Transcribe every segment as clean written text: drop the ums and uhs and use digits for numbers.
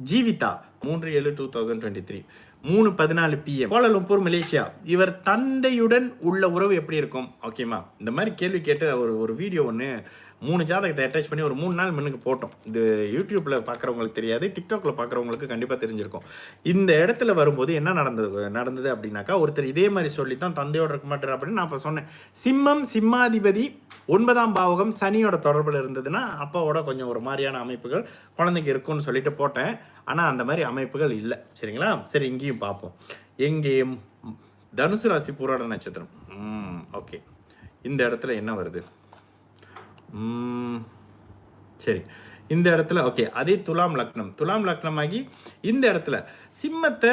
Jeevitha 3/7/2023 3:14 PM Kuala Lumpur Malaysia. இவர் தந்தையுடன் உள்ள உறவு எப்படி இருக்கும்? ஓகேமா, இந்த மாதிரி கேள்வி கேட்டு ஒரு வீடியோ ஒன்று 3 ஜாதகத்தை அட்டாச் பண்ணி ஒரு 3 நாள் முன்னுக்கு போட்டோம். இது யூடியூப்ல பார்க்குறவங்களுக்கு தெரியாது, டிக்டாக்ல பார்க்குறவங்களுக்கு கண்டிப்பாக தெரிஞ்சிருக்கும். இந்த இடத்துல வரும்போது என்ன நடந்தது அப்படின்னாக்கா, ஒருத்தர் இதே மாதிரி சொல்லி தான் தந்தையோட இருக்க மாட்டார் அப்படின்னு நான் இப்போ சொன்னேன். சிம்மாதிபதி 9ஆம் பாவகம் சனியோட தொடர்பில் இருந்ததுன்னா அப்பாவோட கொஞ்சம் ஒரு மாதிரியான அமைப்புகள் குழந்தைக்கு இருக்கும்னு சொல்லிட்டு போட்டேன். ஆனால் அந்த மாதிரி அமைப்புகள் இல்லை. சரிங்களா? சரி, இங்கேயும் பார்ப்போம். எங்கேயும் தனுசு ராசி பூராட நட்சத்திரம். ஓகே, இந்த இடத்துல என்ன வருது? சரி, இந்த இடத்துல ஓகே, அதே துலாம் லக்னமாகி இந்த இடத்துல சிம்மத்தை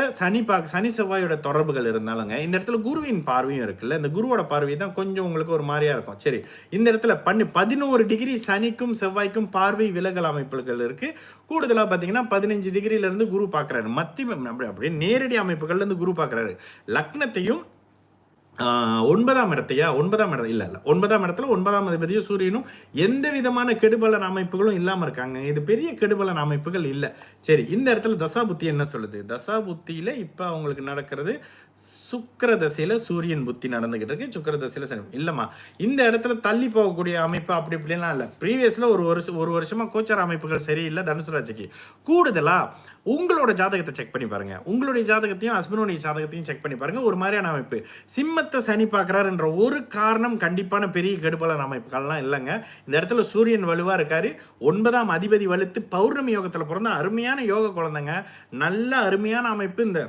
சனி செவ்வாயோட தொடர்புகள் இருந்தாலுங்க, இந்த இடத்துல குருவின் பார்வையும் இருக்குல்ல, இந்த குருவோட பார்வை தான் கொஞ்சம் உங்களுக்கு ஒரு மாதிரியா இருக்கும். சரி, இந்த இடத்துல 11 டிகிரி சனிக்கும் செவ்வாய்க்கும் பார்வை விலகல் அமைப்புகள் இருக்கு. கூடுதலாக பார்த்தீங்கன்னா 15 டிகிரில இருந்து குரு பார்க்குறாரு. அப்படியே நேரடி அமைப்புகள்ல இருந்து குரு பார்க்குறாரு. லக்னத்தையும் 9ஆம் இடத்துல 9ஆம் அதிபதியும் சூரியனும் எந்த விதமான கெடுபலன் அமைப்புகளும் இல்லாமல் இருக்காங்க. இது பெரிய கெடுபலன் அமைப்புகள் இல்லை. சரி, இந்த இடத்துல தசாபுத்தி என்ன சொல்லுது? தசாபுத்தியில இப்போ அவங்களுக்கு நடக்கிறது சுக்கிர தசையில சூரியன் புத்தி நடந்துகிட்டு இருக்கு. சுக்கிர தசையில சனி இல்லைம்மா. இந்த இடத்துல தள்ளி போகக்கூடிய அமைப்பு அப்படி இப்படிலாம் இல்லை. ப்ரீவியஸ்ல ஒரு வருஷமா கோச்சார அமைப்புகள் சரியில்லை தனுசு ராசிக்கு. கூடுதலா உங்களோட ஜாதகத்தை செக் பண்ணி பாருங்க. உங்களுடைய ஜாதகத்தையும் ஹஸ்பண்டோடைய ஜாதகத்தையும் செக் பண்ணி பாருங்க. ஒரு மாதிரியான அமைப்பு. சிம்மத்தை சனி பார்க்குறாருன்ற ஒரு காரணம் கண்டிப்பான பெரிய கெடுபலன் அமைப்புகள்லாம் இல்லைங்க. இந்த இடத்துல சூரியன் வலுவா இருக்காரு. 9ஆம் அதிபதி வலுத்து பௌர்ணமி யோகத்தில் பிறந்த அருமையான யோக குழந்தைங்க. நல்ல அருமையான அமைப்பு. இந்த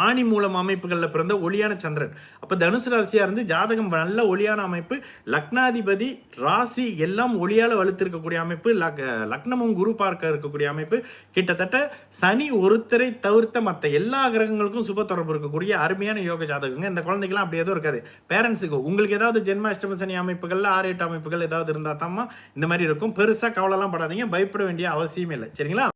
ஆணி மூலம் அமைப்புகளில் பிறந்த ஒளியான சந்திரன். அப்போ தனுசு ராசியாக இருந்து ஜாதகம் நல்ல ஒளியான அமைப்பு. லக்னாதிபதி ராசி எல்லாம் ஒளியால் வலுத்திருக்கக்கூடிய அமைப்பு. லக்னமும் குரு பார்க்க இருக்கக்கூடிய அமைப்பு. கிட்டத்தட்ட சனி ஒருத்தரை தவிர்த்த மற்ற எல்லா கிரகங்களுக்கும் சுப தொடர்பு இருக்கக்கூடிய அருமையான யோக ஜாதகங்க. இந்த குழந்தைகள்லாம் அப்படி எதுவும் இருக்காது. பேரண்ட்ஸுக்கு உங்களுக்கு ஏதாவது ஜென்மாஷ்டம சனி அமைப்புகளில் 6-8 அமைப்புகள் ஏதாவது இருந்தால் தான் இந்த மாதிரி இருக்கும். பெருசாக கவலைலாம் படாதீங்க, பயப்பட வேண்டிய அவசியம் இல்லை. சரிங்களா?